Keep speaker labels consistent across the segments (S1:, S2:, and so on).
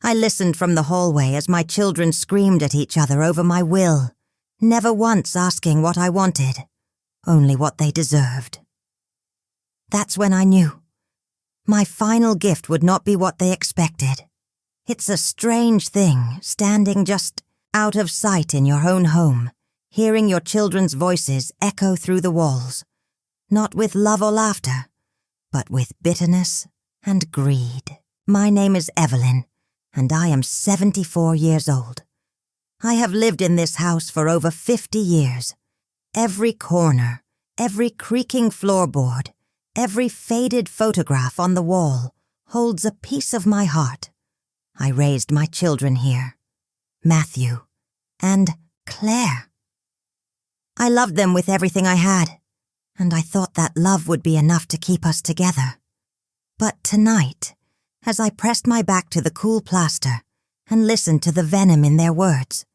S1: I listened from the hallway as my children screamed at each other over my will, never once asking what I wanted, only what they deserved. That's when I knew. My final gift would not be what they expected. It's a strange thing, standing just out of sight in your own home, hearing your children's voices echo through the walls, not with love or laughter, but with bitterness and greed. My name is Evelyn, and I am 74 years old. I have lived in this house for over 50 years. Every corner, every creaking floorboard, every faded photograph on the wall holds a piece of my heart. I raised my children here, Matthew and Claire. I loved them with everything I had, and I thought that love would be enough to keep us together. But tonight, as I pressed my back to the cool plaster and listened to the venom in their words,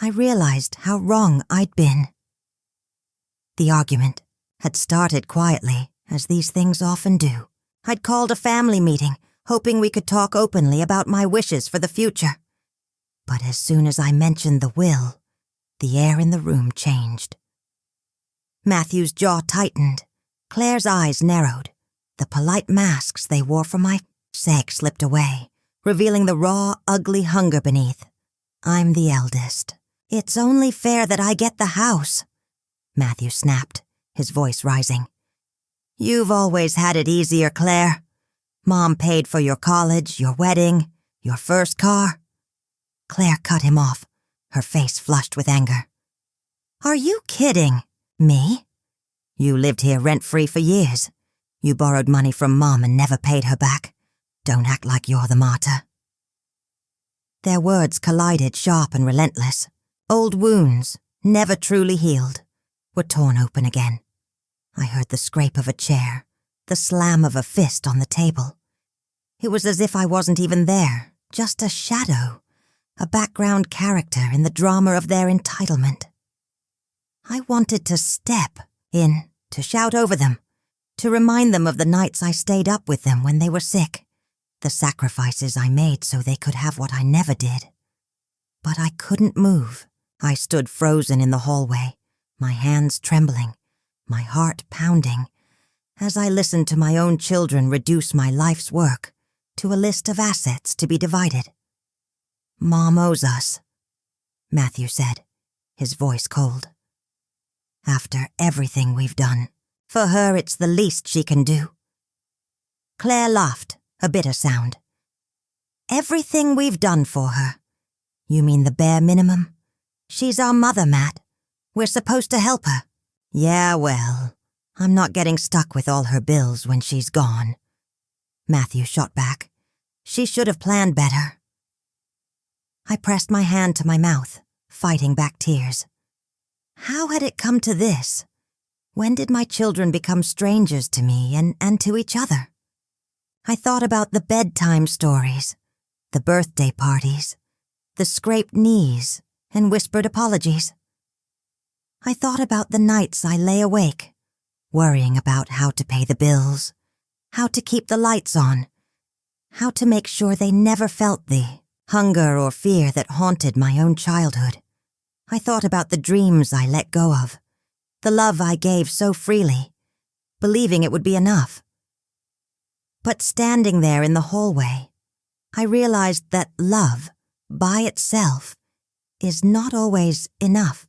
S1: I realized how wrong I'd been. The argument had started quietly, as these things often do. I'd called a family meeting, hoping we could talk openly about my wishes for the future. But as soon as I mentioned the will, the air in the room changed. Matthew's jaw tightened, Claire's eyes narrowed. The polite masks they wore for my sake slipped away, revealing the raw, ugly hunger beneath. I'm the eldest. It's only fair that I get the house, Matthew snapped, his voice rising. You've always had it easier, Claire. Mom paid for your college, your wedding, your first car. Claire cut him off, her face flushed with anger. Are you kidding? Me? You lived here rent-free for years. You borrowed money from Mom and never paid her back. Don't act like you're the martyr. Their words collided, sharp and relentless. Old wounds, never truly healed, were torn open again. I heard the scrape of a chair, the slam of a fist on the table. It was as if I wasn't even there, just a shadow, a background character in the drama of their entitlement. I wanted to step in, to shout over them, to remind them of the nights I stayed up with them when they were sick, the sacrifices I made so they could have what I never did. But I couldn't move. I stood frozen in the hallway, my hands trembling, my heart pounding, as I listened to my own children reduce my life's work to a list of assets to be divided. Mom owes us, Matthew said, his voice cold. After everything we've done, for her it's the least she can do. Claire laughed, a bitter sound. Everything we've done for her? You mean the bare minimum? She's our mother, Matt. We're supposed to help her. Yeah, well, I'm not getting stuck with all her bills when she's gone. Matthew shot back. She should have planned better. I pressed my hand to my mouth, fighting back tears. How had it come to this? When did my children become strangers to me and to each other? I thought about the bedtime stories, the birthday parties, the scraped knees and whispered apologies. I thought about the nights I lay awake, worrying about how to pay the bills, how to keep the lights on, how to make sure they never felt the hunger or fear that haunted my own childhood. I thought about the dreams I let go of, the love I gave so freely, believing it would be enough. But standing there in the hallway, I realized that love, by itself, is not always enough.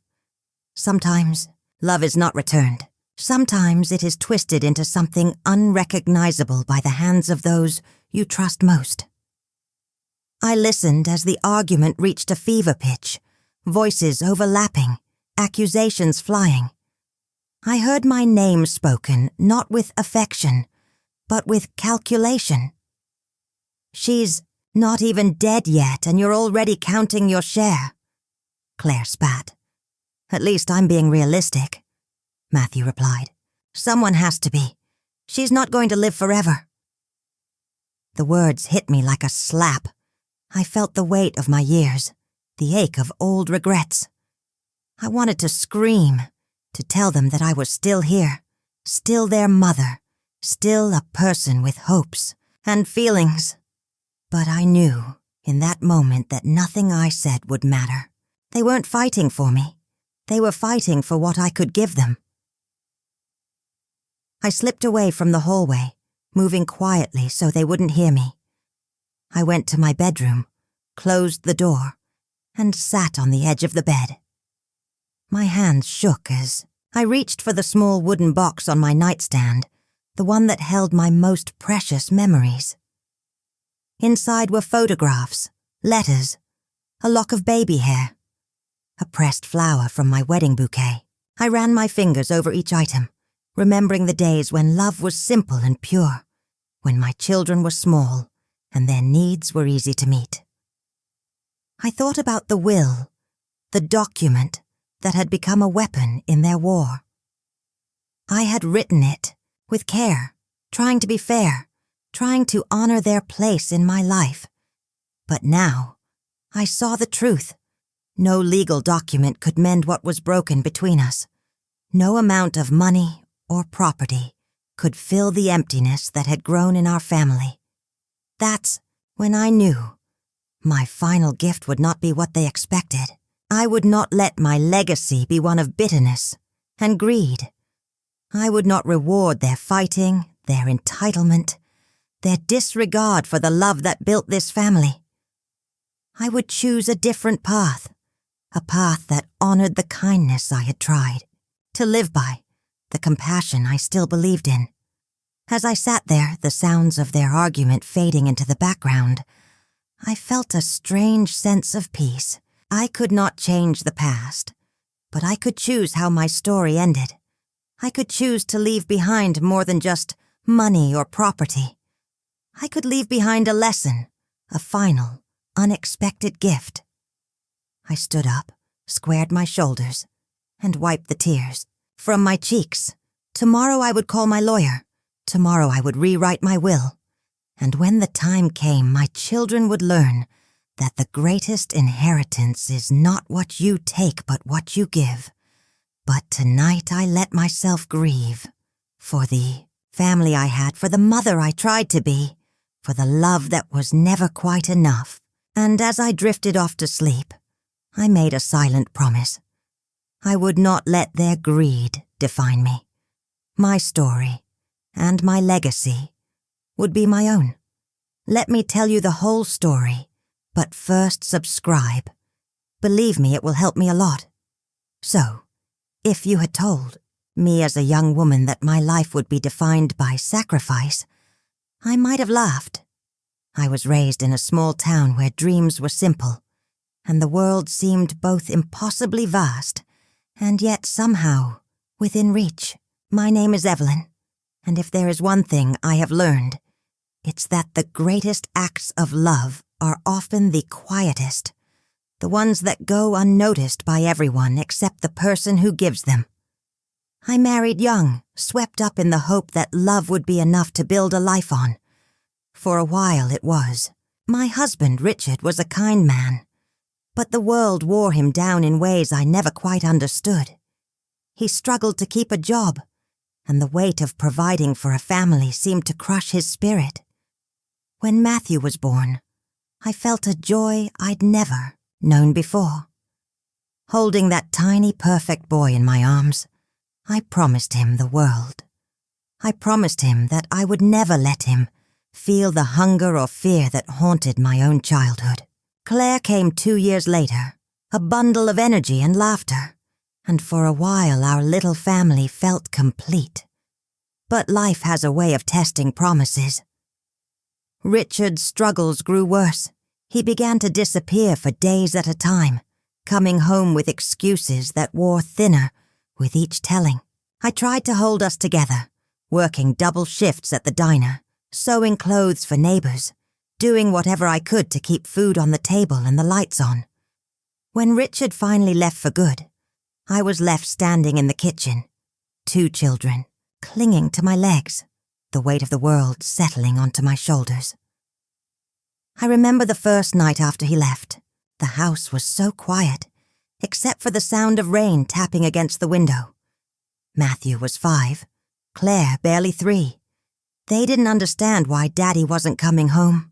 S1: Sometimes love is not returned. Sometimes it is twisted into something unrecognizable by the hands of those you trust most. I listened as the argument reached a fever pitch, voices overlapping, accusations flying. I heard my name spoken, not with affection, but with calculation. She's not even dead yet, and you're already counting your share. Claire spat. At least I'm being realistic, Matthew replied. Someone has to be. She's not going to live forever. The words hit me like a slap. I felt the weight of my years, the ache of old regrets. I wanted to scream, to tell them that I was still here, still their mother, still a person with hopes and feelings. But I knew in that moment that nothing I said would matter. They weren't fighting for me. They were fighting for what I could give them. I slipped away from the hallway, moving quietly so they wouldn't hear me. I went to my bedroom, closed the door, and sat on the edge of the bed. My hands shook as I reached for the small wooden box on my nightstand, the one that held my most precious memories. Inside were photographs, letters, a lock of baby hair, a pressed flower from my wedding bouquet. I ran my fingers over each item, remembering the days when love was simple and pure, when my children were small and their needs were easy to meet. I thought about the will, the document that had become a weapon in their war. I had written it with care, trying to be fair, trying to honor their place in my life. But now, I saw the truth. No legal document could mend what was broken between us. No amount of money or property could fill the emptiness that had grown in our family. That's when I knew my final gift would not be what they expected. I would not let my legacy be one of bitterness and greed. I would not reward their fighting, their entitlement, their disregard for the love that built this family. I would choose a different path, a path that honored the kindness I had tried to live by, the compassion I still believed in. As I sat there, the sounds of their argument fading into the background, I felt a strange sense of peace. I could not change the past, but I could choose how my story ended. I could choose to leave behind more than just money or property. I could leave behind a lesson, a final, unexpected gift. I stood up, squared my shoulders, and wiped the tears from my cheeks. Tomorrow I would call my lawyer. Tomorrow I would rewrite my will. And when the time came, my children would learn that the greatest inheritance is not what you take but what you give. But tonight I let myself grieve for the family I had, for the mother I tried to be, for the love that was never quite enough. And as I drifted off to sleep, I made a silent promise. I would not let their greed define me. My story and my legacy would be my own. Let me tell you the whole story, but first subscribe. Believe me, it will help me a lot. So, if you had told me as a young woman that my life would be defined by sacrifice, I might have laughed. I was raised in a small town where dreams were simple, and the world seemed both impossibly vast and yet somehow within reach. My name is Evelyn, and if there is one thing I have learned, it's that the greatest acts of love are often the quietest, the ones that go unnoticed by everyone except the person who gives them. I married young, swept up in the hope that love would be enough to build a life on. For a while it was. My husband, Richard, was a kind man, but the world wore him down in ways I never quite understood. He struggled to keep a job, and the weight of providing for a family seemed to crush his spirit. When Matthew was born, I felt a joy I'd never known before. Holding that tiny, perfect boy in my arms, I promised him the world. I promised him that I would never let him feel the hunger or fear that haunted my own childhood. Claire came 2 years later, a bundle of energy and laughter, and for a while our little family felt complete. But life has a way of testing promises. Richard's struggles grew worse. He began to disappear for days at a time, coming home with excuses that wore thinner with each telling. I tried to hold us together, working double shifts at the diner, sewing clothes for neighbors, doing whatever I could to keep food on the table and the lights on. When Richard finally left for good, I was left standing in the kitchen, 2 children, clinging to my legs, the weight of the world settling onto my shoulders. I remember the first night after he left. The house was so quiet, except for the sound of rain tapping against the window. Matthew was 5, Claire barely 3. They didn't understand why Daddy wasn't coming home.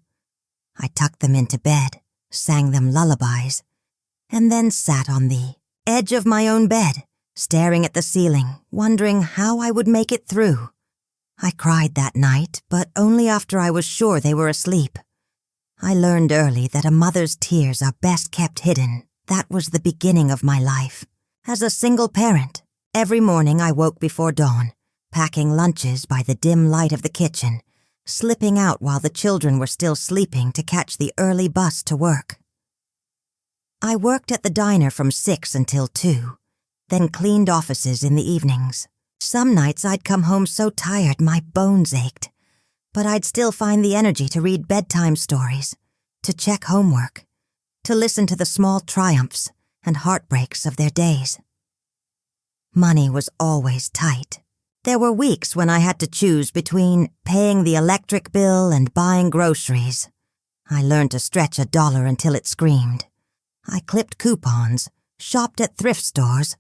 S1: I tucked them into bed, sang them lullabies, and then sat on the edge of my own bed, staring at the ceiling, wondering how I would make it through. I cried that night, but only after I was sure they were asleep. I learned early that a mother's tears are best kept hidden. That was the beginning of my life. As a single parent, every morning I woke before dawn, packing lunches by the dim light of the kitchen, slipping out while the children were still sleeping to catch the early bus to work. I worked at the diner from 6 until 2, then cleaned offices in the evenings. Some nights I'd come home so tired my bones ached, but I'd still find the energy to read bedtime stories, to check homework, to listen to the small triumphs and heartbreaks of their days. Money was always tight. There were weeks when I had to choose between paying the electric bill and buying groceries. I learned to stretch $1 until it screamed. I clipped coupons, shopped at thrift stores,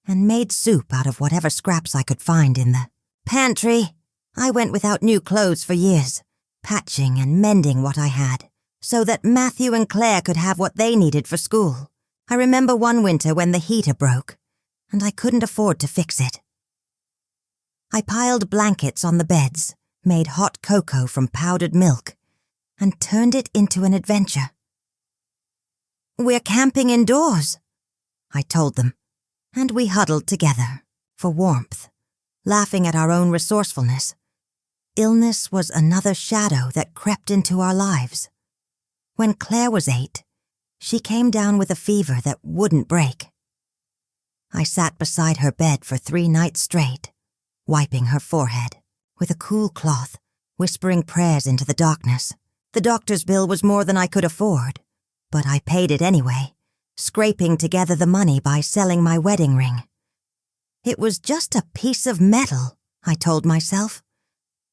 S1: and made soup out of whatever scraps I could find in the pantry. I went without new clothes for years, patching and mending what I had, so that Matthew and Claire could have what they needed for school. I remember one winter when the heater broke, and I couldn't afford to fix it. I piled blankets on the beds, made hot cocoa from powdered milk, and turned it into an adventure. "We're camping indoors," I told them, and we huddled together for warmth, laughing at our own resourcefulness. Illness was another shadow that crept into our lives. When Claire was 8, she came down with a fever that wouldn't break. I sat beside her bed for 3 nights straight, wiping her forehead with a cool cloth, whispering prayers into the darkness. The doctor's bill was more than I could afford, but I paid it anyway, scraping together the money by selling my wedding ring. It was just a piece of metal, I told myself.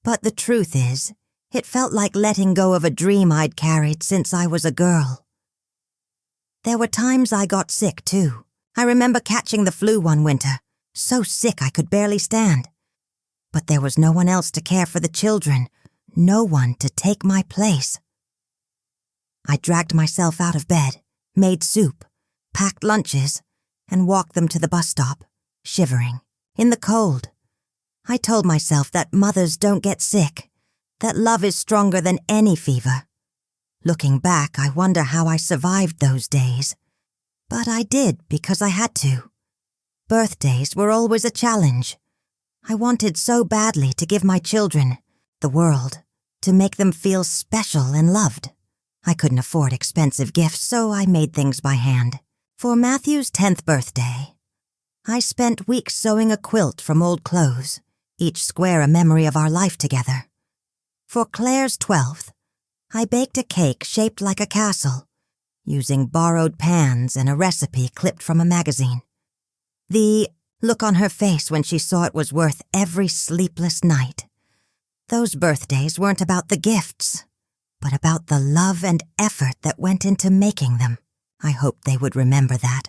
S1: But the truth is, it felt like letting go of a dream I'd carried since I was a girl. There were times I got sick, too. I remember catching the flu one winter, so sick I could barely stand. But there was no one else to care for the children, no one to take my place. I dragged myself out of bed, made soup, packed lunches, and walked them to the bus stop, shivering, in the cold. I told myself that mothers don't get sick, that love is stronger than any fever. Looking back, I wonder how I survived those days. But I did because I had to. Birthdays were always a challenge. I wanted so badly to give my children, the world, to make them feel special and loved. I couldn't afford expensive gifts, so I made things by hand. For Matthew's 10th birthday, I spent weeks sewing a quilt from old clothes, each square a memory of our life together. For Claire's 12th, I baked a cake shaped like a castle, using borrowed pans and a recipe clipped from a magazine. The look on her face when she saw it was worth every sleepless night. Those birthdays weren't about the gifts, but about the love and effort that went into making them. I hoped they would remember that,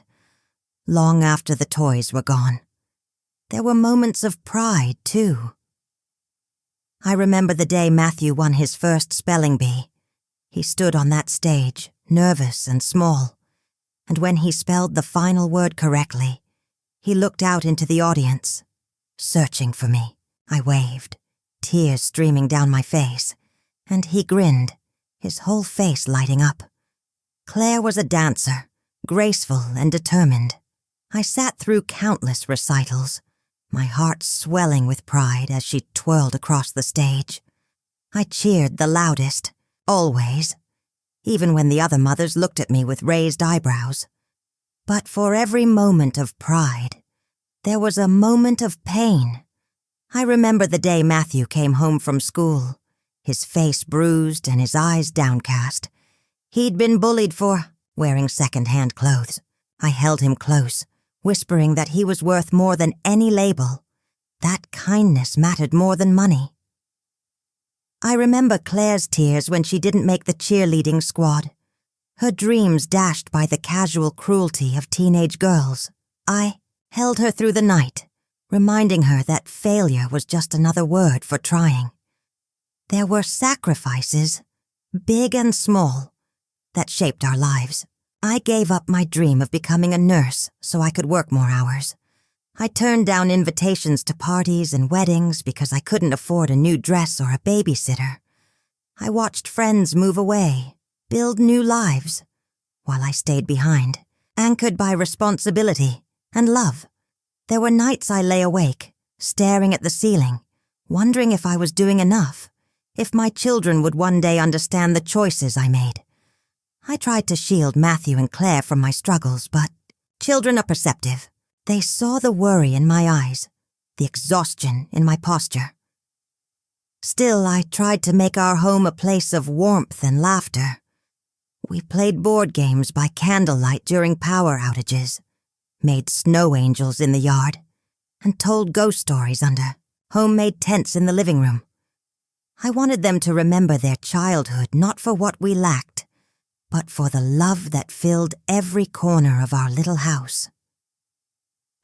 S1: long after the toys were gone. There were moments of pride, too. I remember the day Matthew won his first spelling bee. He stood on that stage, nervous and small, and when he spelled the final word correctly, he looked out into the audience, searching for me. I waved, tears streaming down my face, and he grinned, his whole face lighting up. Claire was a dancer, graceful and determined. I sat through countless recitals, my heart swelling with pride as she twirled across the stage. I cheered the loudest, always, even when the other mothers looked at me with raised eyebrows. But for every moment of pride, there was a moment of pain. I remember the day Matthew came home from school, his face bruised and his eyes downcast. He'd been bullied for wearing second-hand clothes. I held him close, whispering that he was worth more than any label. That kindness mattered more than money. I remember Claire's tears when she didn't make the cheerleading squad, her dreams dashed by the casual cruelty of teenage girls. I held her through the night, reminding her that failure was just another word for trying. There were sacrifices, big and small, that shaped our lives. I gave up my dream of becoming a nurse so I could work more hours. I turned down invitations to parties and weddings because I couldn't afford a new dress or a babysitter. I watched friends move away, build new lives, while I stayed behind, anchored by responsibility and love. There were nights I lay awake, staring at the ceiling, wondering if I was doing enough, if my children would one day understand the choices I made. I tried to shield Matthew and Claire from my struggles, but children are perceptive. They saw the worry in my eyes, the exhaustion in my posture. Still, I tried to make our home a place of warmth and laughter. We played board games by candlelight during power outages, made snow angels in the yard, and told ghost stories under homemade tents in the living room. I wanted them to remember their childhood not for what we lacked, but for the love that filled every corner of our little house.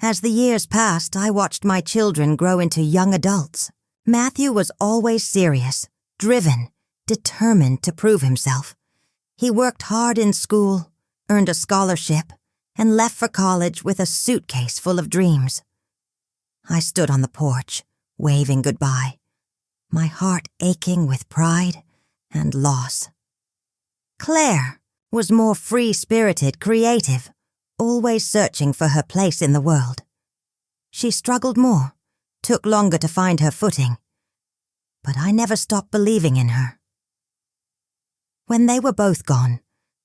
S1: As the years passed, I watched my children grow into young adults. Matthew was always serious, driven, determined to prove himself. He worked hard in school, earned a scholarship, and left for college with a suitcase full of dreams. I stood on the porch, waving goodbye, my heart aching with pride and loss. Claire was more free-spirited, creative, always searching for her place in the world. She struggled more, took longer to find her footing, but I never stopped believing in her. When they were both gone,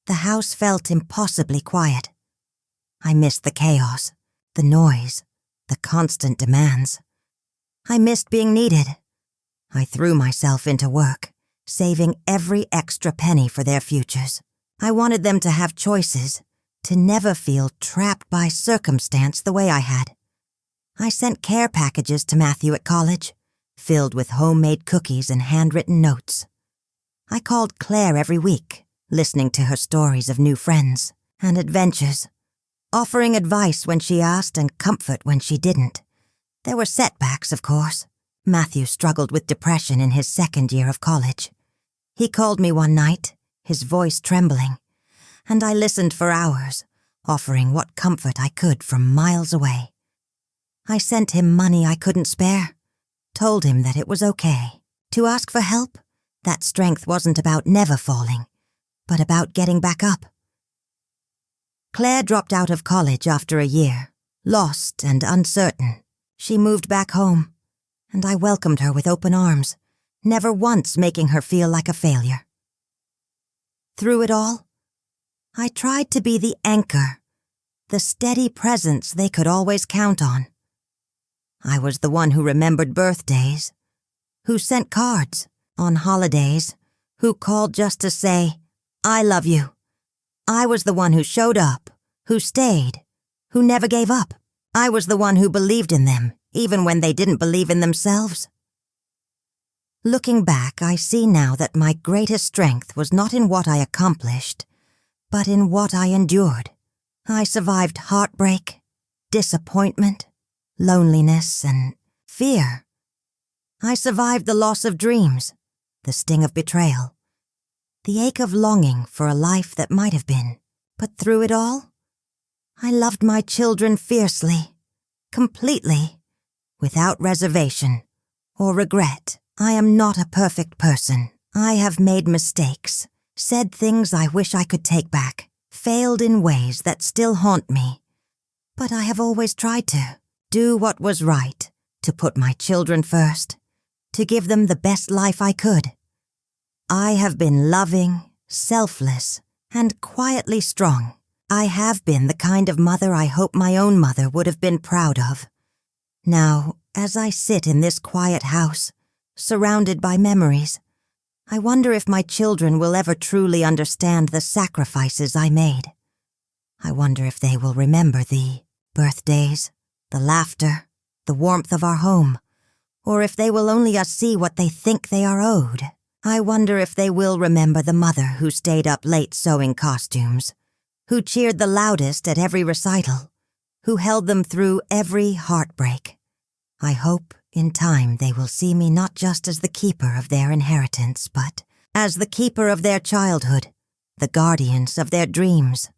S1: the house felt impossibly quiet. I missed the chaos, the noise, the constant demands. I missed being needed. I threw myself into work, saving every extra penny for their futures. I wanted them to have choices, to never feel trapped by circumstance the way I had. I sent care packages to Matthew at college, filled with homemade cookies and handwritten notes. I called Claire every week, listening to her stories of new friends and adventures, offering advice when she asked and comfort when she didn't. There were setbacks, of course. Matthew struggled with depression in his second year of college. He called me one night, his voice trembling, and I listened for hours, offering what comfort I could from miles away. I sent him money I couldn't spare, told him that it was okay. To ask for help, that strength wasn't about never falling, but about getting back up. Claire dropped out of college after a year, lost and uncertain. She moved back home, and I welcomed her with open arms, never once making her feel like a failure. Through it all, I tried to be the anchor, the steady presence they could always count on. I was the one who remembered birthdays, who sent cards on holidays, who called just to say, "I love you." I was the one who showed up, who stayed, who never gave up. I was the one who believed in them, even when they didn't believe in themselves. Looking back, I see now that my greatest strength was not in what I accomplished, but in what I endured. I survived heartbreak, disappointment, loneliness, and fear. I survived the loss of dreams, the sting of betrayal, the ache of longing for a life that might have been. But through it all, I loved my children fiercely, completely, without reservation or regret. I am not a perfect person. I have made mistakes, said things I wish I could take back, failed in ways that still haunt me. But I have always tried to do what was right, to put my children first, to give them the best life I could. I have been loving, selfless, and quietly strong. I have been the kind of mother I hope my own mother would have been proud of. Now, as I sit in this quiet house, surrounded by memories, I wonder if my children will ever truly understand the sacrifices I made. I wonder if they will remember the birthdays, the laughter, the warmth of our home, or if they will only see what they think they are owed. I wonder if they will remember the mother who stayed up late sewing costumes, who cheered the loudest at every recital, who held them through every heartbreak. I hope in time they will see me not just as the keeper of their inheritance, but as the keeper of their childhood, the guardians of their dreams.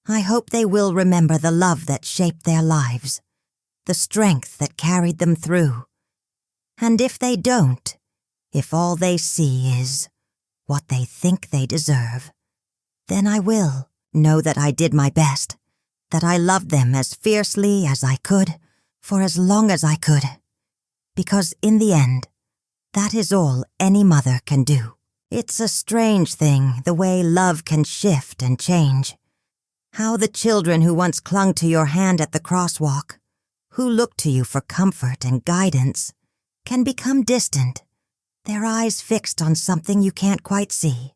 S1: I hope they will remember the love that shaped their lives, the strength that carried them through. And if they don't, if all they see is what they think they deserve, then I will know that I did my best, that I loved them as fiercely as I could, for as long as I could. Because in the end, that is all any mother can do. It's a strange thing, the way love can shift and change. How the children who once clung to your hand at the crosswalk, who looked to you for comfort and guidance, can become distant, their eyes fixed on something you can't quite see.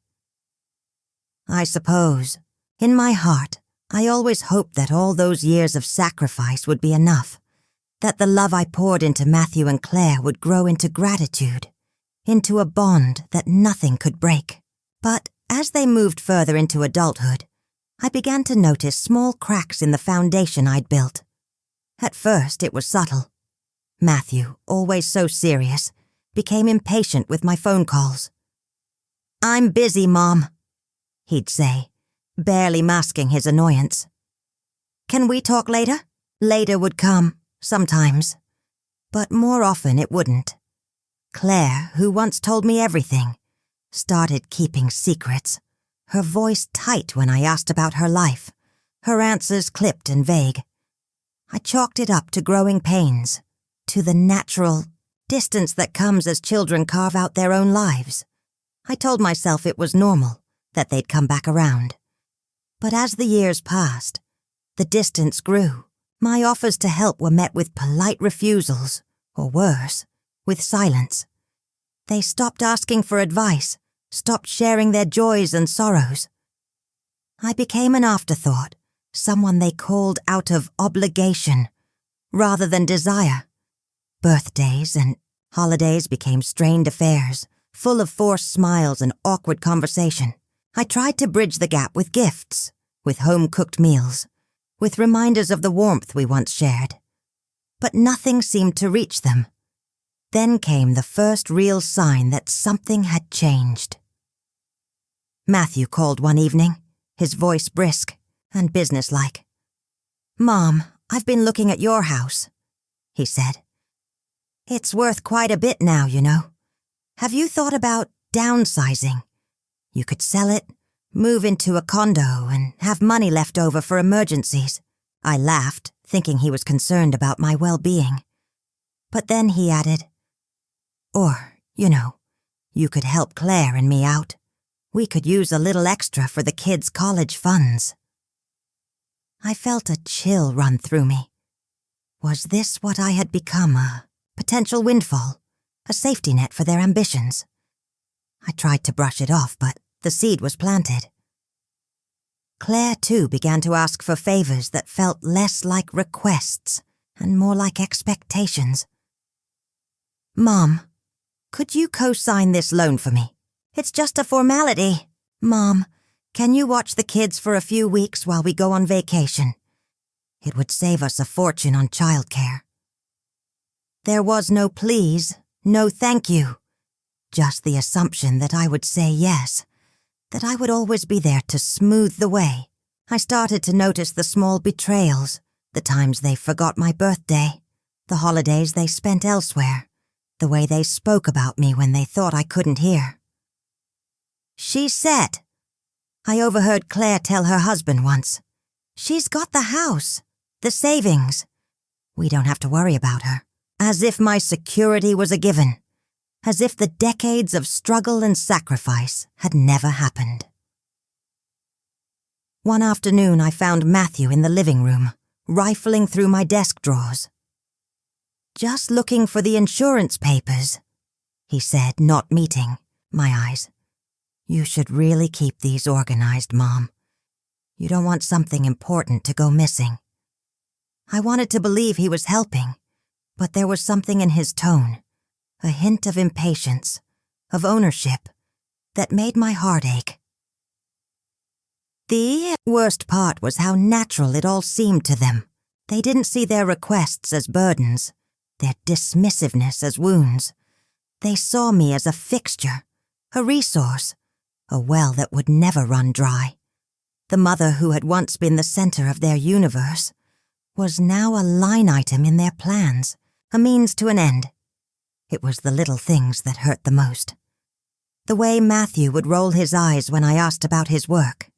S1: I suppose, in my heart, I always hoped that all those years of sacrifice would be enough, that the love I poured into Matthew and Claire would grow into gratitude, into a bond that nothing could break. But as they moved further into adulthood, I began to notice small cracks in the foundation I'd built. At first, it was subtle. Matthew, always so serious, became impatient with my phone calls. "I'm busy, Mom," he'd say, barely masking his annoyance. "Can we talk later?" Later would come, sometimes, but more often it wouldn't. Claire, who once told me everything, started keeping secrets, her voice tight when I asked about her life, her answers clipped and vague. I chalked it up to growing pains, to the natural distance that comes as children carve out their own lives. I told myself it was normal, that they'd come back around. But as the years passed, the distance grew. My offers to help were met with polite refusals, or worse, with silence. They stopped asking for advice, stopped sharing their joys and sorrows. I became an afterthought, someone they called out of obligation, rather than desire. Birthdays and holidays became strained affairs, full of forced smiles and awkward conversation. I tried to bridge the gap with gifts, with home-cooked meals, with reminders of the warmth we once shared. But nothing seemed to reach them. Then came the first real sign that something had changed. Matthew called one evening, his voice brisk and businesslike. "Mom, I've been looking at your house," he said. "It's worth quite a bit now, you know. Have you thought about downsizing? You could sell it, move into a condo, and have money left over for emergencies." I laughed, thinking he was concerned about my well-being. But then he added, "Or, you know, you could help Claire and me out. We could use a little extra for the kids' college funds." I felt a chill run through me. Was this what I had become, a potential windfall, a safety net for their ambitions? I tried to brush it off, but the seed was planted. Claire, too, began to ask for favors that felt less like requests and more like expectations. "Mom, could you co-sign this loan for me? It's just a formality. Mom, can you watch the kids for a few weeks while we go on vacation? It would save us a fortune on childcare." There was no please, no thank you, just the assumption that I would say yes, that I would always be there to smooth the way. I started to notice the small betrayals, the times they forgot my birthday, the holidays they spent elsewhere, the way they spoke about me when they thought I couldn't hear. "She's set," I overheard Claire tell her husband once. "She's got the house, the savings. We don't have to worry about her." As if my security was a given. As if the decades of struggle and sacrifice had never happened. One afternoon I found Matthew in the living room, rifling through my desk drawers. "Just looking for the insurance papers," he said, not meeting my eyes. "You should really keep these organized, Mom. You don't want something important to go missing." I wanted to believe he was helping, but there was something in his tone, a hint of impatience, of ownership, that made my heart ache. The worst part was how natural it all seemed to them. They didn't see their requests as burdens, their dismissiveness as wounds. They saw me as a fixture, a resource, a well that would never run dry. The mother who had once been the center of their universe was now a line item in their plans, a means to an end. It was the little things that hurt the most. The way Matthew would roll his eyes when I asked about his work,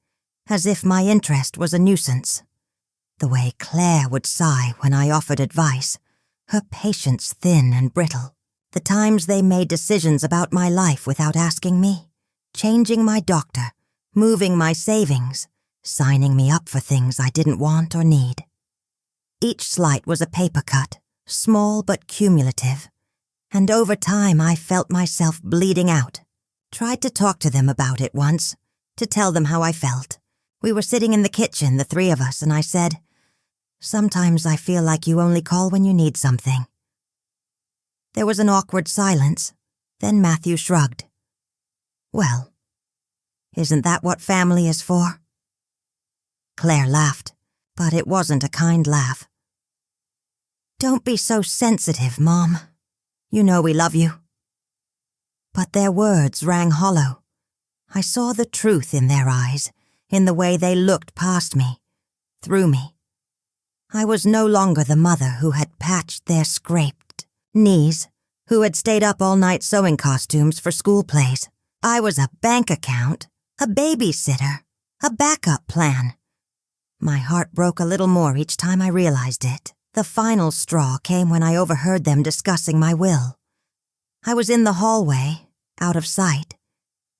S1: as if my interest was a nuisance. The way Claire would sigh when I offered advice, her patience thin and brittle. The times they made decisions about my life without asking me, changing my doctor, moving my savings, signing me up for things I didn't want or need. Each slight was a paper cut, small but cumulative, and over time I felt myself bleeding out. Tried to talk to them about it once, to tell them how I felt. We were sitting in the kitchen, the three of us, and I said, "Sometimes I feel like you only call when you need something." There was an awkward silence. Then Matthew shrugged. "Well, isn't that what family is for?" Claire laughed, but it wasn't a kind laugh. "Don't be so sensitive, Mom. You know we love you." But their words rang hollow. I saw the truth in their eyes, in the way they looked past me, through me. I was no longer the mother who had patched their scraped knees, who had stayed up all night sewing costumes for school plays. I was a bank account, a babysitter, a backup plan. My heart broke a little more each time I realized it. The final straw came when I overheard them discussing my will. I was in the hallway, out of sight,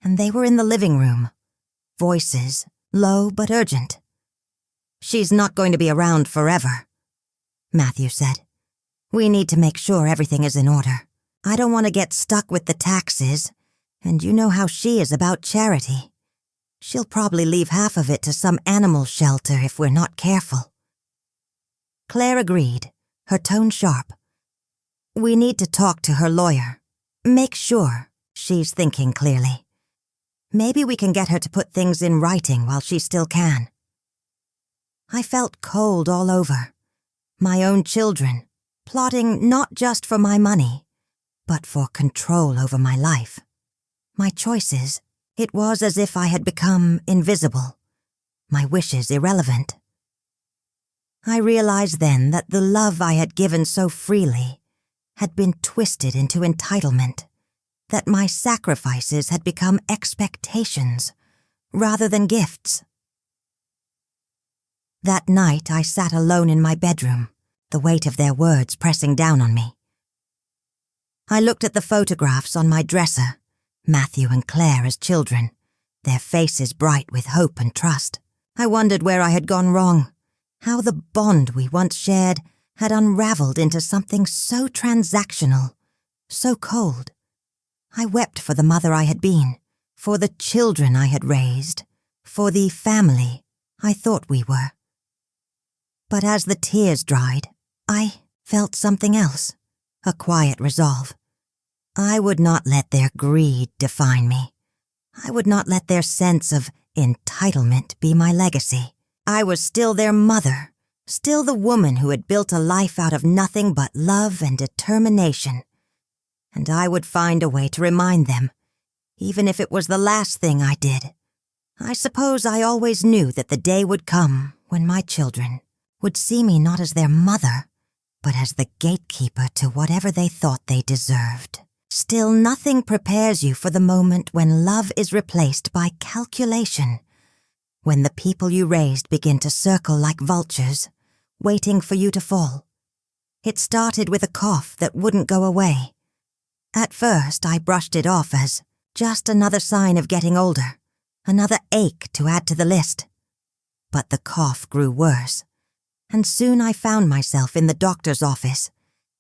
S1: and they were in the living room. Voices, low but urgent. "She's not going to be around forever," Matthew said. "We need to make sure everything is in order. I don't want to get stuck with the taxes, and you know how she is about charity. She'll probably leave half of it to some animal shelter if we're not careful." Claire agreed, her tone sharp. "We need to talk to her lawyer. Make sure she's thinking clearly. Maybe we can get her to put things in writing while she still can." I felt cold all over. My own children, plotting not just for my money, but for control over my life. My choices, it was as if I had become invisible, my wishes irrelevant. I realized then that the love I had given so freely had been twisted into entitlement, that my sacrifices had become expectations rather than gifts. That night I sat alone in my bedroom, the weight of their words pressing down on me. I looked at the photographs on my dresser, Matthew and Claire as children, their faces bright with hope and trust. I wondered where I had gone wrong, how the bond we once shared had unraveled into something so transactional, so cold. I wept for the mother I had been, for the children I had raised, for the family I thought we were. But as the tears dried, I felt something else, a quiet resolve. I would not let their greed define me. I would not let their sense of entitlement be my legacy. I was still their mother, still the woman who had built a life out of nothing but love and determination. And I would find a way to remind them, even if it was the last thing I did. I suppose I always knew that the day would come when my children would see me not as their mother, but as the gatekeeper to whatever they thought they deserved. Still, nothing prepares you for the moment when love is replaced by calculation, when the people you raised begin to circle like vultures, waiting for you to fall. It started with a cough that wouldn't go away. At first, I brushed it off as just another sign of getting older, another ache to add to the list. But the cough grew worse, and soon I found myself in the doctor's office,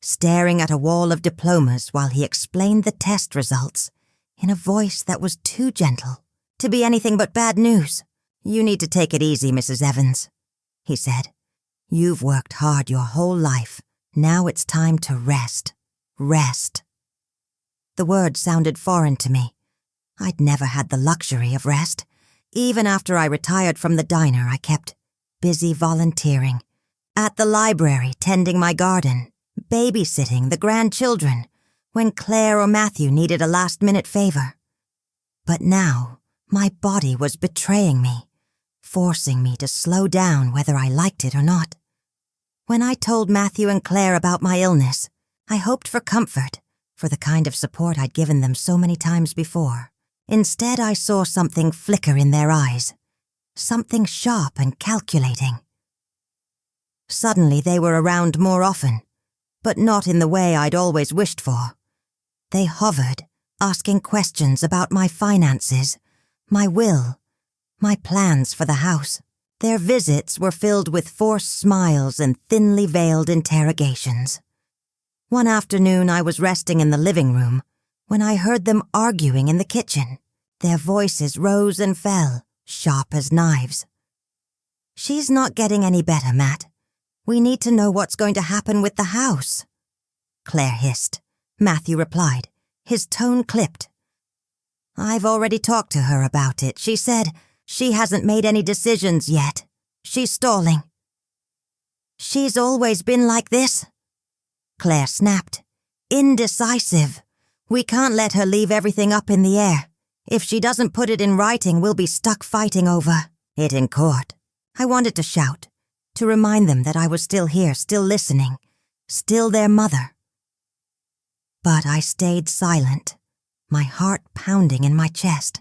S1: staring at a wall of diplomas while he explained the test results in a voice that was too gentle to be anything but bad news. "You need to take it easy, Mrs. Evans," he said. "You've worked hard your whole life. Now it's time to rest. Rest." The word sounded foreign to me. I'd never had the luxury of rest. Even after I retired from the diner, I kept busy volunteering, at the library tending my garden, babysitting the grandchildren when Claire or Matthew needed a last-minute favor. But now, My body was betraying me, forcing me to slow down whether I liked it or not. When I told Matthew and Claire about my illness, I hoped for comfort, for the kind of support I'd given them so many times before. Instead, I saw something flicker in their eyes, something sharp and calculating. Suddenly they were around more often, but not in the way I'd always wished for. They hovered, asking questions about my finances, my will, my plans for the house. Their visits were filled with forced smiles and thinly veiled interrogations. One afternoon I was resting in the living room when I heard them arguing in the kitchen. Their voices rose and fell, sharp as knives. "She's not getting any better, Matt. We need to know what's going to happen with the house," Claire hissed. Matthew replied, his tone clipped. "I've already talked to her about it. She said she hasn't made any decisions yet. She's stalling." "She's always been like this," Claire snapped. "Indecisive. We can't let her leave everything up in the air. If she doesn't put it in writing, we'll be stuck fighting over it in court." I wanted to shout, to remind them that I was still here, still listening, still their mother. But I stayed silent, my heart pounding in my chest.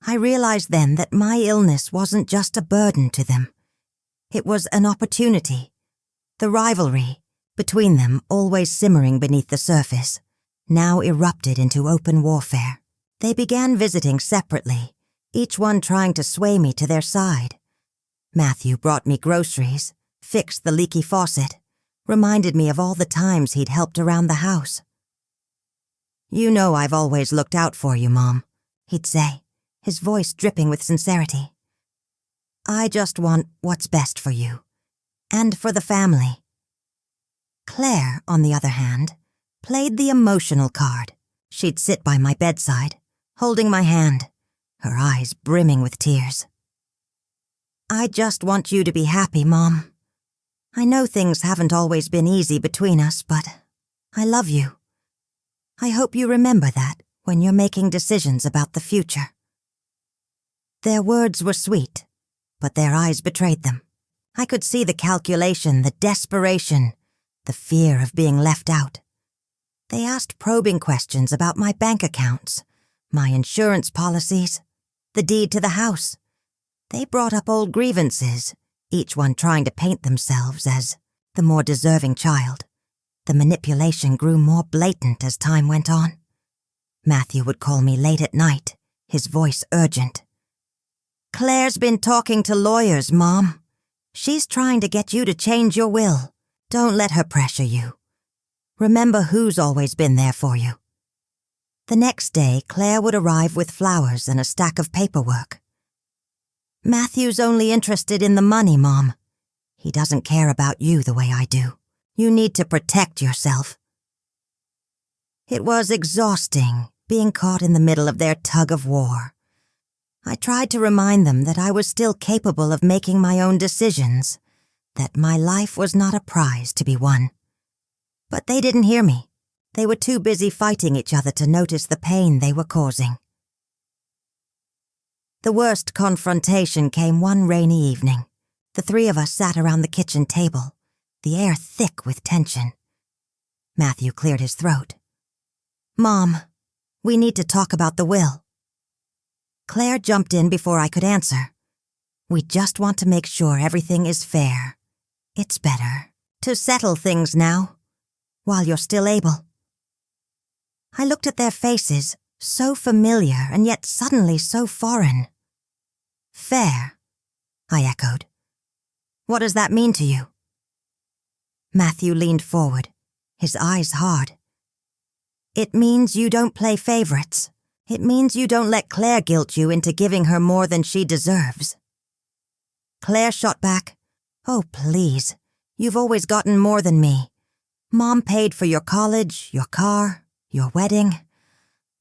S1: I realized then that my illness wasn't just a burden to them. It was an opportunity. The rivalry between them, always simmering beneath the surface, now erupted into open warfare. They began visiting separately, each one trying to sway me to their side. Matthew brought me groceries, fixed the leaky faucet, reminded me of all the times he'd helped around the house. "You know I've always looked out for you, Mom," he'd say, his voice dripping with sincerity. "I just want what's best for you, and for the family." Claire, on the other hand, played the emotional card. She'd sit by my bedside, holding my hand, her eyes brimming with tears. "I just want you to be happy, Mom. I know things haven't always been easy between us, but I love you. I hope you remember that when you're making decisions about the future." Their words were sweet, but their eyes betrayed them. I could see the calculation, the desperation, the fear of being left out. They asked probing questions about my bank accounts, my insurance policies, the deed to the house. They brought up old grievances, each one trying to paint themselves as the more deserving child. The manipulation grew more blatant as time went on. Matthew would call me late at night, his voice urgent. "Claire's been talking to lawyers, Mom. She's trying to get you to change your will. Don't let her pressure you. Remember who's always been there for you." The next day, Claire would arrive with flowers and a stack of paperwork. "Matthew's only interested in the money, Mom. He doesn't care about you the way I do. You need to protect yourself." It was exhausting, being caught in the middle of their tug of war. I tried to remind them that I was still capable of making my own decisions, that my life was not a prize to be won. But they didn't hear me. They were too busy fighting each other to notice the pain they were causing. The worst confrontation came one rainy evening. The three of us sat around the kitchen table, the air thick with tension. Matthew cleared his throat. "Mom, we need to talk about the will." Claire jumped in before I could answer. "We just want to make sure everything is fair. It's better to settle things now, while you're still able." I looked at their faces, so familiar and yet suddenly so foreign. "Fair," I echoed. "What does that mean to you?" Matthew leaned forward, his eyes hard. "It means you don't play favorites. It means you don't let Claire guilt you into giving her more than she deserves." Claire shot back, "Oh, please. You've always gotten more than me. Mom paid for your college, your car, your wedding.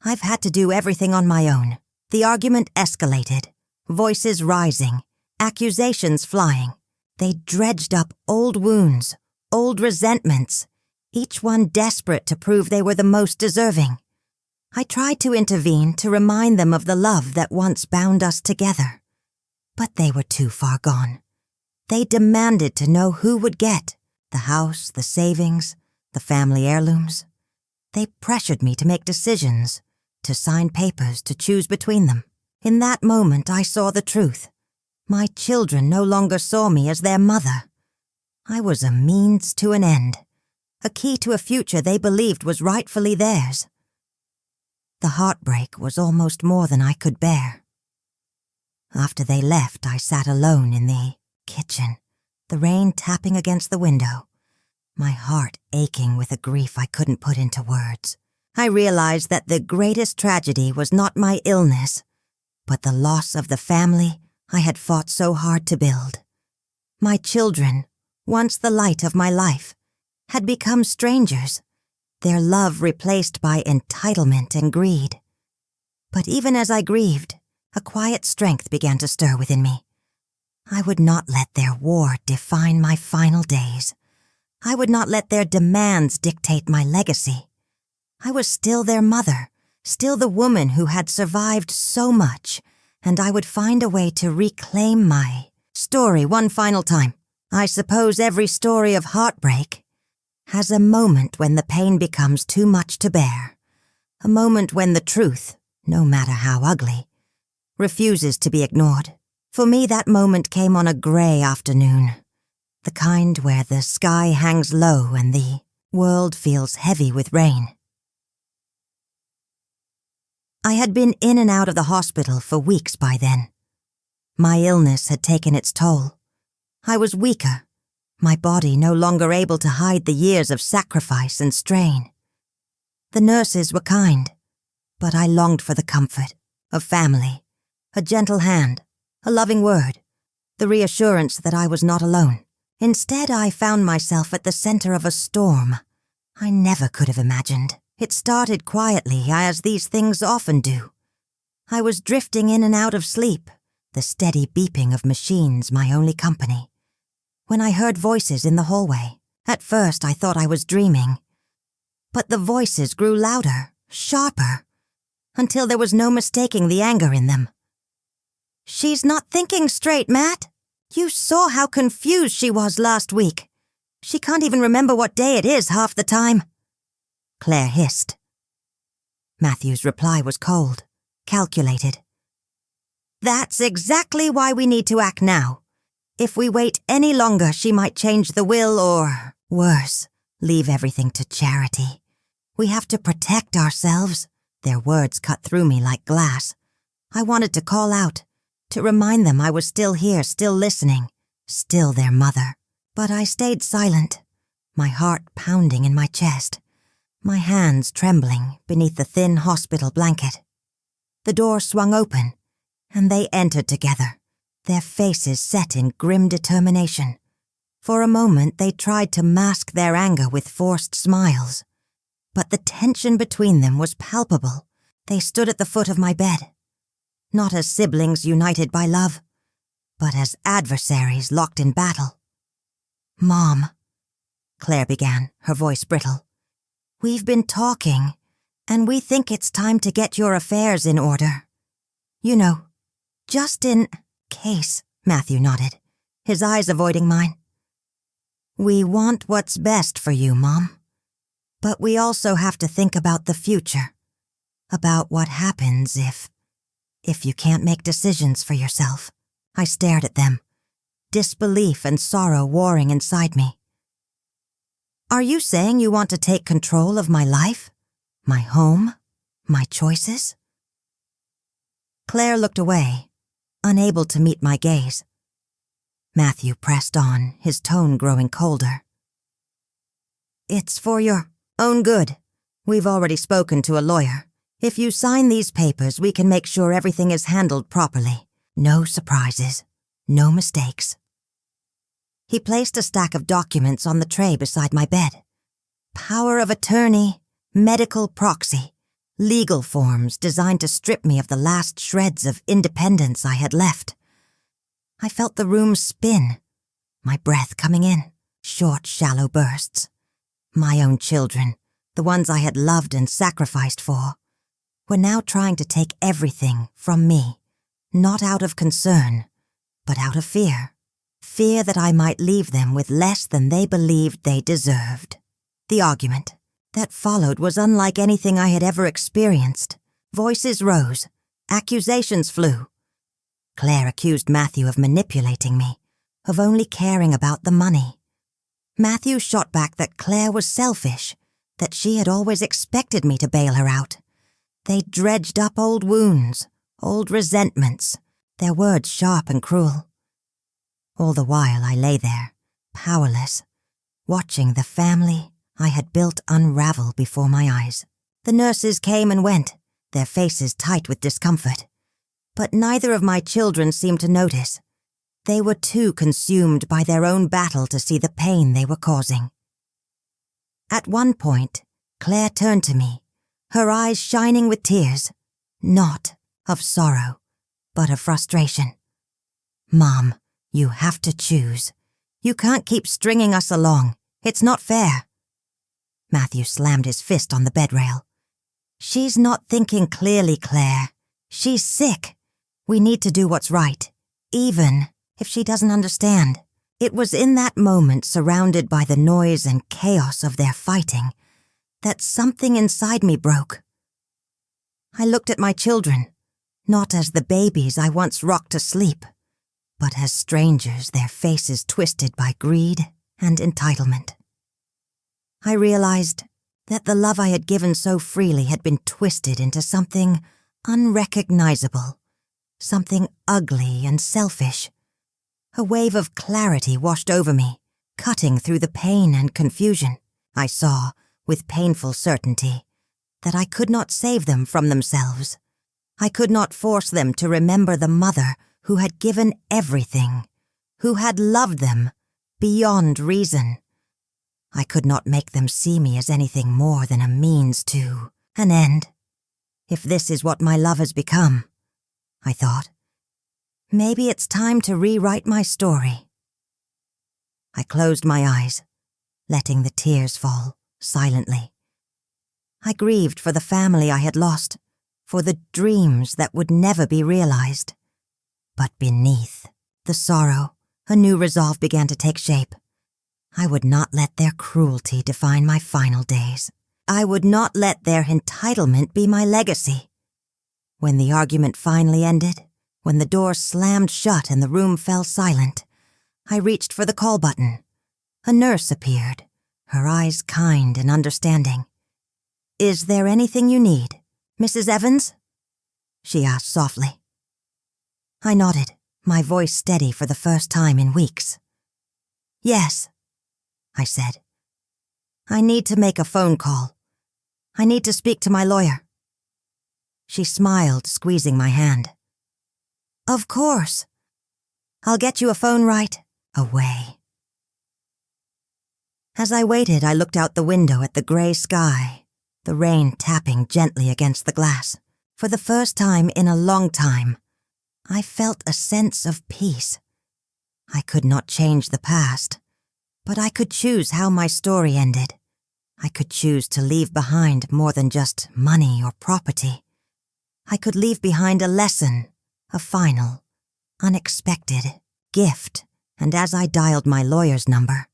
S1: I've had to do everything on my own." The argument escalated, voices rising, accusations flying. They dredged up old wounds, old resentments, each one desperate to prove they were the most deserving. I tried to intervene to remind them of the love that once bound us together. But they were too far gone. They demanded to know who would get the house, the savings, the family heirlooms. They pressured me to make decisions, to sign papers, to choose between them. In that moment, I saw the truth. My children no longer saw me as their mother. I was a means to an end, a key to a future they believed was rightfully theirs. The heartbreak was almost more than I could bear. After they left, I sat alone in the kitchen, the rain tapping against the window, my heart aching with a grief I couldn't put into words. I realized that the greatest tragedy was not my illness, but the loss of the family I had fought so hard to build. My children, once the light of my life, had become strangers, their love replaced by entitlement and greed. But even as I grieved, a quiet strength began to stir within me. I would not let their war define my final days. I would not let their demands dictate my legacy. I was still their mother, still the woman who had survived so much, and I would find a way to reclaim my story one final time. I suppose every story of heartbreak has a moment when the pain becomes too much to bear, a moment when the truth, no matter how ugly, refuses to be ignored. For me, that moment came on a gray afternoon, the kind where the sky hangs low and the world feels heavy with rain. I had been in and out of the hospital for weeks by then. My illness had taken its toll. I was weaker, my body no longer able to hide the years of sacrifice and strain. The nurses were kind, but I longed for the comfort of family, a gentle hand, a loving word, the reassurance that I was not alone. Instead, I found myself at the center of a storm I never could have imagined. It started quietly, as these things often do. I was drifting in and out of sleep, the steady beeping of machines my only company, when I heard voices in the hallway. At first, I thought I was dreaming. But the voices grew louder, sharper, until there was no mistaking the anger in them. "She's not thinking straight, Matt. You saw how confused she was last week. She can't even remember what day it is half the time," Claire hissed. Matthew's reply was cold, calculated. "That's exactly why we need to act now. If we wait any longer, she might change the will or, worse, leave everything to charity. We have to protect ourselves." Their words cut through me like glass. I wanted to call out, to remind them I was still here, still listening, still their mother. But I stayed silent, my heart pounding in my chest, my hands trembling beneath the thin hospital blanket. The door swung open, and they entered together, their faces set in grim determination. For a moment, they tried to mask their anger with forced smiles, but the tension between them was palpable. They stood at the foot of my bed, not as siblings united by love, but as adversaries locked in battle. "Mom," Claire began, her voice brittle, "we've been talking, and we think it's time to get your affairs in order. You know, just in case," Matthew nodded, his eyes avoiding mine. "We want what's best for you, Mom. But we also have to think about the future, about what happens if you can't make decisions for yourself." I stared at them, disbelief and sorrow warring inside me. "Are you saying you want to take control of my life? My home? My choices?" Claire looked away, unable to meet my gaze. Matthew pressed on, his tone growing colder. "It's for your own good. We've already spoken to a lawyer. If you sign these papers, we can make sure everything is handled properly. No surprises, no mistakes." He placed a stack of documents on the tray beside my bed. Power of attorney, medical proxy, legal forms designed to strip me of the last shreds of independence I had left. I felt the room spin, my breath coming in, short, shallow bursts. My own children, the ones I had loved and sacrificed for, were now trying to take everything from me, not out of concern, but out of fear. Fear that I might leave them with less than they believed they deserved. The argument that followed was unlike anything I had ever experienced. Voices rose. Accusations flew. Claire accused Matthew of manipulating me, of only caring about the money. Matthew shot back that Claire was selfish, that she had always expected me to bail her out. They dredged up old wounds, old resentments, their words sharp and cruel. All the while I lay there, powerless, watching the family I had built unravel before my eyes. The nurses came and went, their faces tight with discomfort. But neither of my children seemed to notice. They were too consumed by their own battle to see the pain they were causing. At one point, Claire turned to me, her eyes shining with tears, not of sorrow, but of frustration. "Mom, you have to choose. You can't keep stringing us along. It's not fair." Matthew slammed his fist on the bed rail. "She's not thinking clearly, Claire. She's sick. We need to do what's right, even if she doesn't understand." It was in that moment, surrounded by the noise and chaos of their fighting, that something inside me broke. I looked at my children, not as the babies I once rocked to sleep, but as strangers, their faces twisted by greed and entitlement. I realized that the love I had given so freely had been twisted into something unrecognizable, something ugly and selfish. A wave of clarity washed over me, cutting through the pain and confusion. I saw, with painful certainty, that I could not save them from themselves. I could not force them to remember the mother who had given everything, who had loved them beyond reason. I could not make them see me as anything more than a means to an end. If this is what my love has become, I thought, maybe it's time to rewrite my story. I closed my eyes, letting the tears fall silently. I grieved for the family I had lost, for the dreams that would never be realized. But beneath the sorrow, a new resolve began to take shape. I would not let their cruelty define my final days. I would not let their entitlement be my legacy. When the argument finally ended, when the door slammed shut and the room fell silent, I reached for the call button. A nurse appeared, her eyes kind and understanding. "Is there anything you need, Mrs. Evans?" she asked softly. I nodded, my voice steady for the first time in weeks. "Yes," I said. "I need to make a phone call. I need to speak to my lawyer." She smiled, squeezing my hand. "Of course. I'll get you a phone right away." As I waited, I looked out the window at the gray sky, the rain tapping gently against the glass. For the first time in a long time, I felt a sense of peace. I could not change the past, but I could choose how my story ended. I could choose to leave behind more than just money or property. I could leave behind a lesson, a final, unexpected gift, and as I dialed my lawyer's number,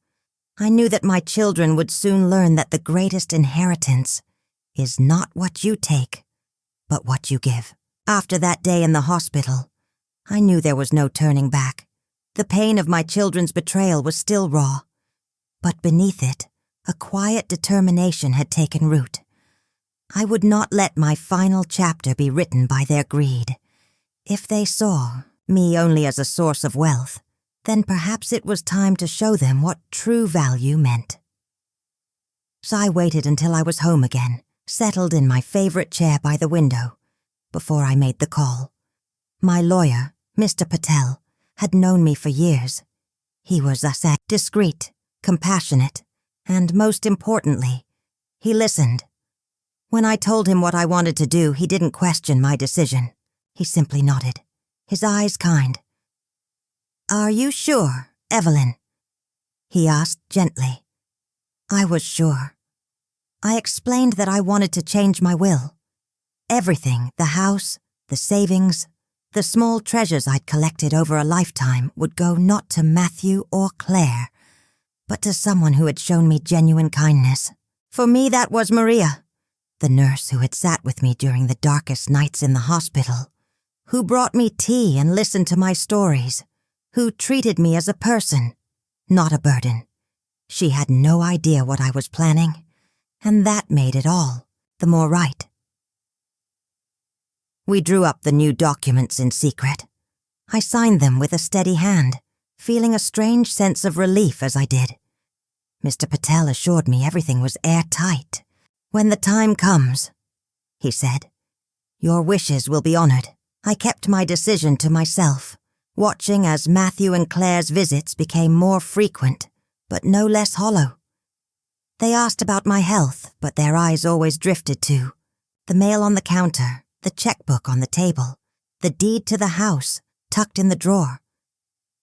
S1: I knew that my children would soon learn that the greatest inheritance is not what you take, but what you give. After that day in the hospital, I knew there was no turning back. The pain of my children's betrayal was still raw, but beneath it, a quiet determination had taken root. I would not let my final chapter be written by their greed. If they saw me only as a source of wealth, then perhaps it was time to show them what true value meant. So I waited until I was home again, settled in my favorite chair by the window, before I made the call. My lawyer, Mr. Patel, had known me for years. He was discreet, compassionate, and most importantly, he listened. When I told him what I wanted to do, he didn't question my decision. He simply nodded, his eyes kind. "Are you sure, Evelyn?" he asked gently. I was sure. I explained that I wanted to change my will. everything, the house, the savings, the small treasures I'd collected over a lifetime would go not to Matthew or Claire, but to someone who had shown me genuine kindness. For me, that was Maria, the nurse who had sat with me during the darkest nights in the hospital, who brought me tea and listened to my stories, who treated me as a person, not a burden. She had no idea what I was planning, and that made it all the more right. We drew up the new documents in secret. I signed them with a steady hand, feeling a strange sense of relief as I did. Mr. Patel assured me everything was airtight. "When the time comes," he said, "your wishes will be honored." I kept my decision to myself, watching as Matthew and Claire's visits became more frequent, but no less hollow. They asked about my health, but their eyes always drifted to the mail on the counter, the checkbook on the table, the deed to the house tucked in the drawer.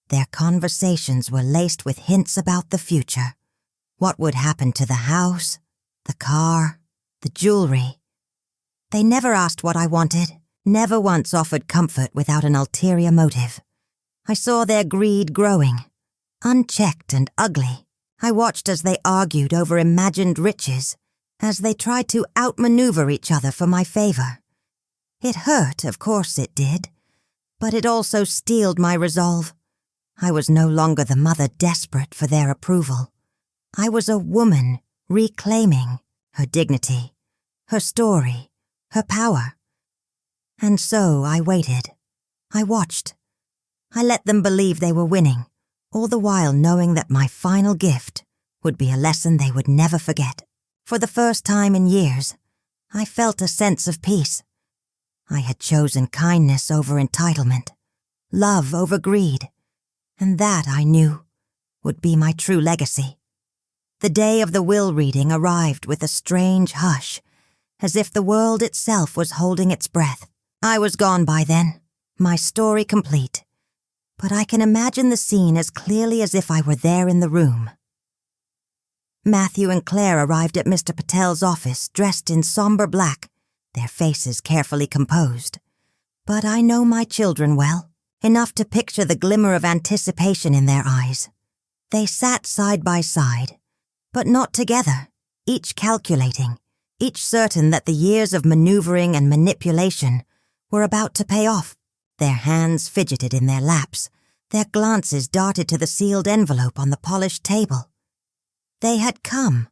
S1: Their conversations were laced with hints about the future. What would happen to the house, the car, the jewelry? They never asked what I wanted, never once offered comfort without an ulterior motive. I saw their greed growing, unchecked and ugly. I watched as they argued over imagined riches, as they tried to outmaneuver each other for my favor. It hurt, of course it did, but it also steeled my resolve. I was no longer the mother desperate for their approval. I was a woman reclaiming her dignity, her story, her power. And so I waited. I watched. I let them believe they were winning, all the while knowing that my final gift would be a lesson they would never forget. For the first time in years, I felt a sense of peace. I had chosen kindness over entitlement, love over greed, and that, I knew, would be my true legacy. The day of the will reading arrived with a strange hush, as if the world itself was holding its breath. I was gone by then, my story complete, but I can imagine the scene as clearly as if I were there in the room. Matthew and Claire arrived at Mr. Patel's office dressed in somber black, their faces carefully composed. But I know my children well, enough to picture the glimmer of anticipation in their eyes. They sat side by side, but not together, each calculating, each certain that the years of maneuvering and manipulation were about to pay off. Their hands fidgeted in their laps, their glances darted to the sealed envelope on the polished table. They had come,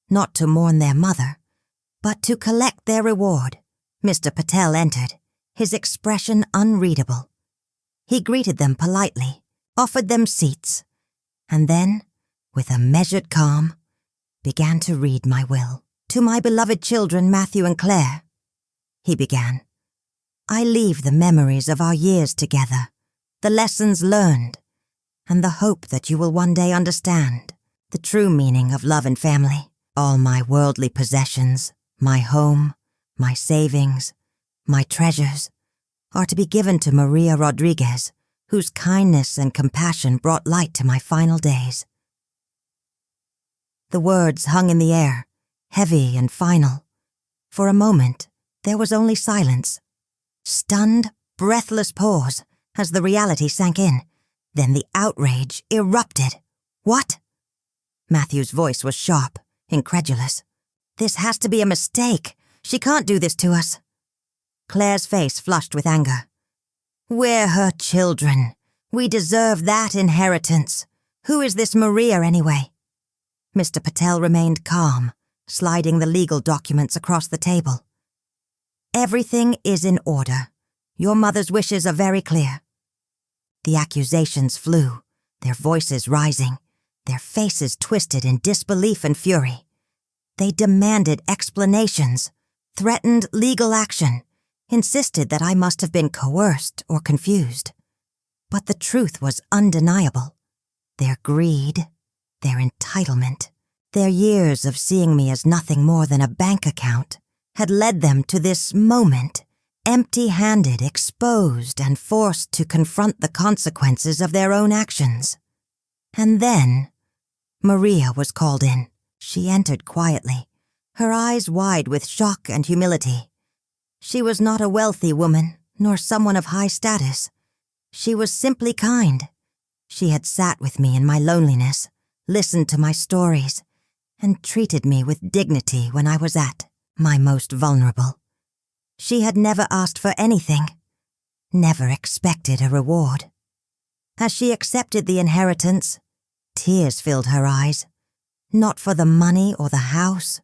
S1: not to mourn their mother, but to collect their reward. Mr. Patel entered, his expression unreadable. He greeted them politely, offered them seats, and then, with a measured calm, began to read my will. "To my beloved children, Matthew and Claire," he began, "I leave the memories of our years together, the lessons learned, and the hope that you will one day understand the true meaning of love and family. All my worldly possessions, my home, my savings, my treasures, are to be given to Maria Rodriguez, whose kindness and compassion brought light to my final days." The words hung in the air, heavy and final. For a moment, there was only silence. Stunned, breathless pause as the reality sank in. Then the outrage erupted. "What?" Matthew's voice was sharp, incredulous. "This has to be a mistake. She can't do this to us." Claire's face flushed with anger. "We're her children. We deserve that inheritance. Who is this Maria anyway?" Mr. Patel remained calm, sliding the legal documents across the table. "Everything is in order. Your mother's wishes are very clear." The accusations flew, their voices rising, their faces twisted in disbelief and fury. They demanded explanations, threatened legal action, insisted that I must have been coerced or confused. But the truth was undeniable. Their greed, their entitlement, their years of seeing me as nothing more than a bank account had led them to this moment, empty-handed, exposed, and forced to confront the consequences of their own actions. And then, Maria was called in. She entered quietly, her eyes wide with shock and humility. She was not a wealthy woman, nor someone of high status. She was simply kind. She had sat with me in my loneliness, listened to my stories, and treated me with dignity when I was at my most vulnerable. She had never asked for anything, never expected a reward. As she accepted the inheritance, tears filled her eyes, not for the money or the house,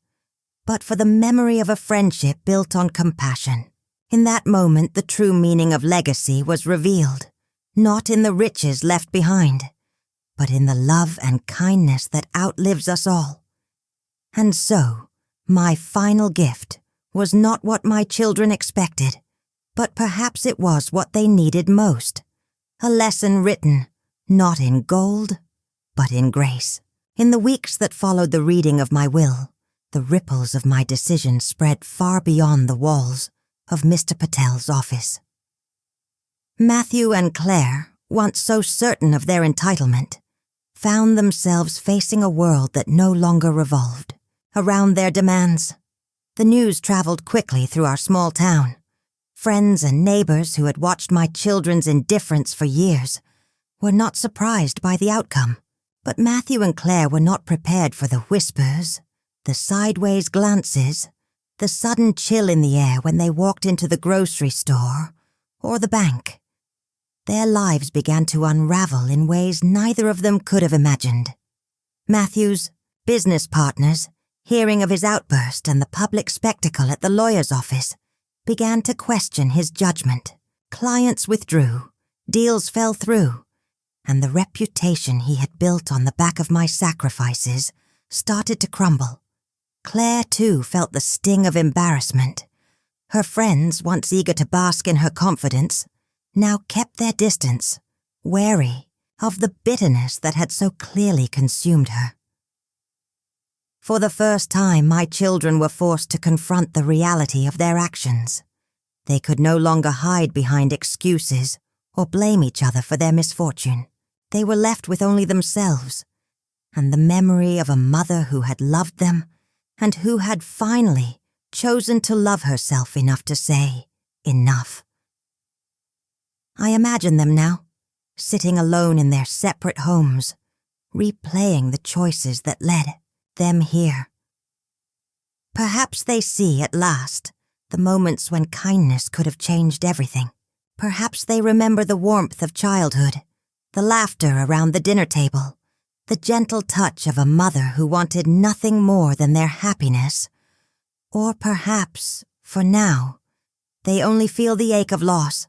S1: but for the memory of a friendship built on compassion. In that moment, the true meaning of legacy was revealed, not in the riches left behind, but in the love and kindness that outlives us all. And so, my final gift was not what my children expected, but perhaps it was what they needed most. A lesson written, not in gold, but in grace. In the weeks that followed the reading of my will, the ripples of my decision spread far beyond the walls of Mr. Patel's office. Matthew and Claire, once so certain of their entitlement, found themselves facing a world that no longer revolved around their demands. The news traveled quickly through our small town. Friends and neighbors who had watched my children's indifference for years were not surprised by the outcome. But Matthew and Claire were not prepared for the whispers, the sideways glances, the sudden chill in the air when they walked into the grocery store or the bank. Their lives began to unravel in ways neither of them could have imagined. Matthew's business partners, hearing of his outburst and the public spectacle at the lawyer's office, began to question his judgment. Clients withdrew, deals fell through, and the reputation he had built on the back of my sacrifices started to crumble. Claire, too, felt the sting of embarrassment. Her friends, once eager to bask in her confidence, now kept their distance, wary of the bitterness that had so clearly consumed her. For the first time, my children were forced to confront the reality of their actions. They could no longer hide behind excuses or blame each other for their misfortune. They were left with only themselves, and the memory of a mother who had loved them and who had finally chosen to love herself enough to say, enough. I imagine them now, sitting alone in their separate homes, replaying the choices that led them here. Perhaps they see at last the moments when kindness could have changed everything. Perhaps they remember the warmth of childhood, the laughter around the dinner table, the gentle touch of a mother who wanted nothing more than their happiness. Or perhaps, for now, they only feel the ache of loss.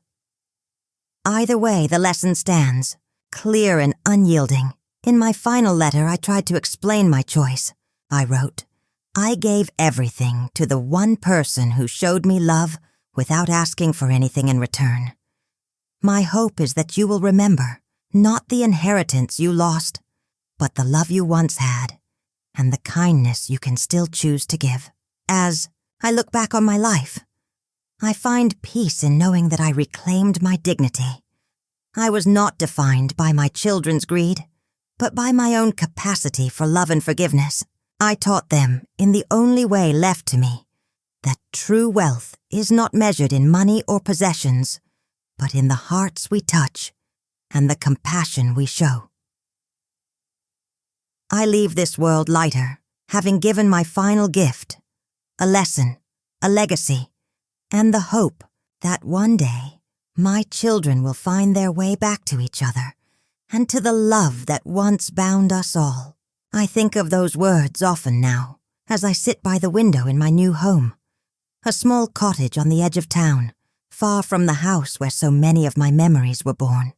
S1: Either way, the lesson stands, clear and unyielding. In my final letter, I tried to explain my choice. I wrote, I gave everything to the one person who showed me love without asking for anything in return. My hope is that you will remember, not the inheritance you lost, but the love you once had, and the kindness you can still choose to give. As I look back on my life, I find peace in knowing that I reclaimed my dignity. I was not defined by my children's greed, but by my own capacity for love and forgiveness. I taught them, in the only way left to me, that true wealth is not measured in money or possessions, but in the hearts we touch and the compassion we show. I leave this world lighter, having given my final gift, a lesson, a legacy, and the hope that one day my children will find their way back to each other and to the love that once bound us all. I think of those words often now, as I sit by the window in my new home, a small cottage on the edge of town, far from the house where so many of my memories were born.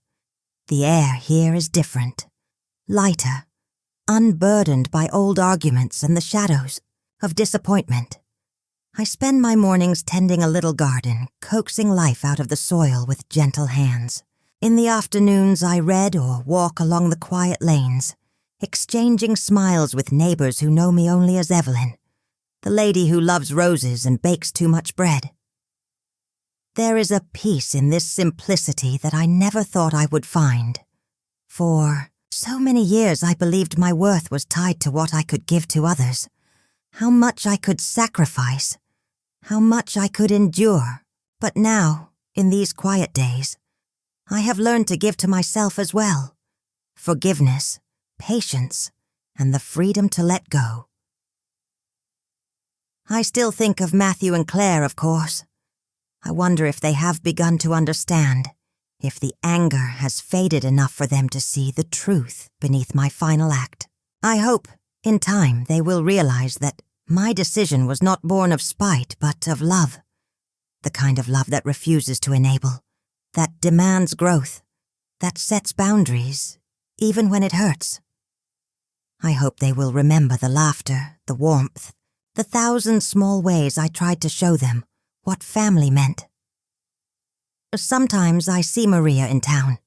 S1: The air here is different, lighter, unburdened by old arguments and the shadows of disappointment. I spend my mornings tending a little garden, coaxing life out of the soil with gentle hands. In the afternoons, I read or walk along the quiet lanes, exchanging smiles with neighbors who know me only as Evelyn, the lady who loves roses and bakes too much bread. There is a peace in this simplicity that I never thought I would find. For so many years I believed my worth was tied to what I could give to others, how much I could sacrifice, how much I could endure. But now, in these quiet days, I have learned to give to myself as well. Forgiveness, patience, and the freedom to let go. I still think of Matthew and Claire, of course. I wonder if they have begun to understand, if the anger has faded enough for them to see the truth beneath my final act. I hope, in time, they will realize that my decision was not born of spite, but of love. The kind of love that refuses to enable, that demands growth, that sets boundaries, even when it hurts. I hope they will remember the laughter, the warmth, the thousand small ways I tried to show them what family meant. Sometimes I see Maria in town.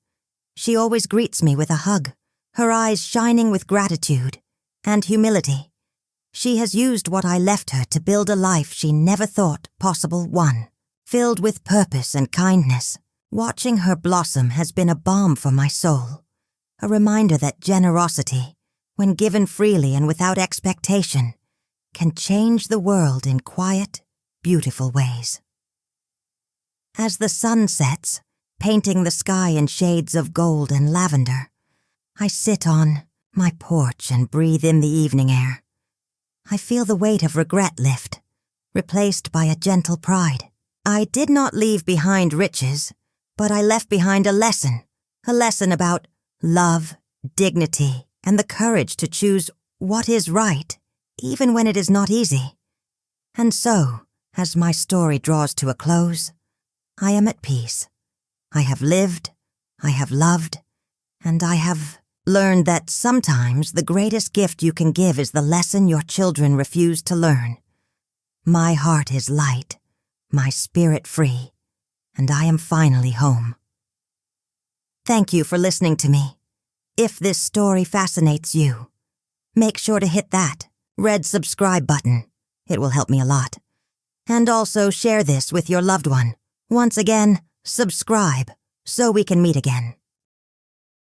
S1: She always greets me with a hug, her eyes shining with gratitude and humility. She has used what I left her to build a life she never thought possible one, filled with purpose and kindness. Watching her blossom has been a balm for my soul, a reminder that generosity, when given freely and without expectation, can change the world in quiet, beautiful ways. As the sun sets, painting the sky in shades of gold and lavender, I sit on my porch and breathe in the evening air. I feel the weight of regret lift, replaced by a gentle pride. I did not leave behind riches, but I left behind a lesson about love, dignity, and the courage to choose what is right, even when it is not easy. And so, as my story draws to a close, I am at peace. I have lived, I have loved, and I have learned that sometimes the greatest gift you can give is the lesson your children refuse to learn. My heart is light, my spirit free, and I am finally home. Thank you for listening to me. If this story fascinates you, make sure to hit that red subscribe button. It will help me a lot. And also share this with your loved one. Once again, subscribe so we can meet again.